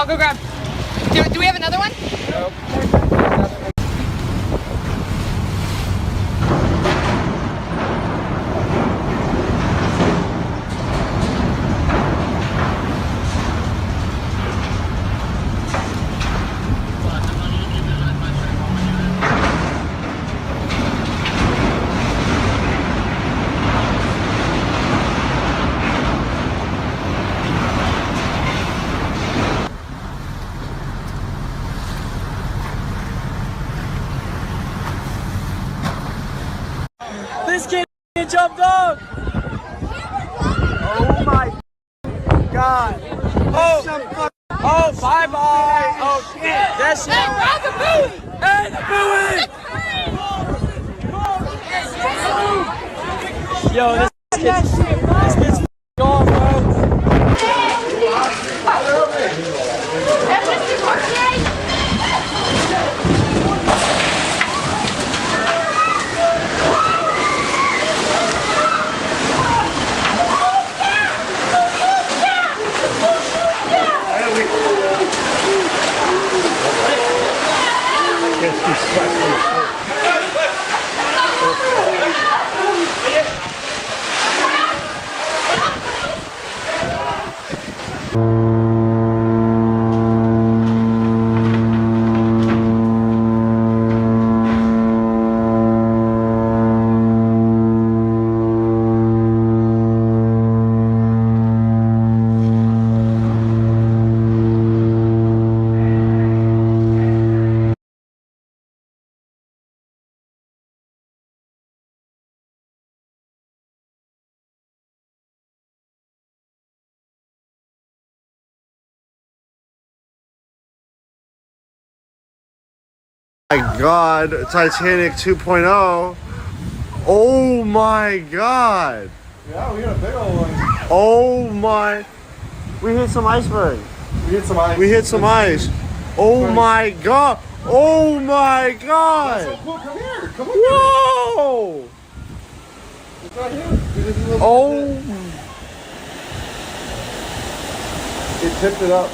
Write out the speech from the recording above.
I'll go grab. Do we have another one? Nope. This kid jumped off! Oh my god! Oh! Oh, bye-bye! Oh, shit! That's it! Hey, grab the buoy! Hey, the buoy! Yo, this kid's gone, bro. My god, Titanic 2.0. Oh my god. Yeah, we got a big old one. Oh my. We hit some iceberg. We hit some ice. We hit some ice. Oh my god. Oh my god. So cool. Come here. Come on. Whoa. It's right here. This is a little Oh. It tipped it up.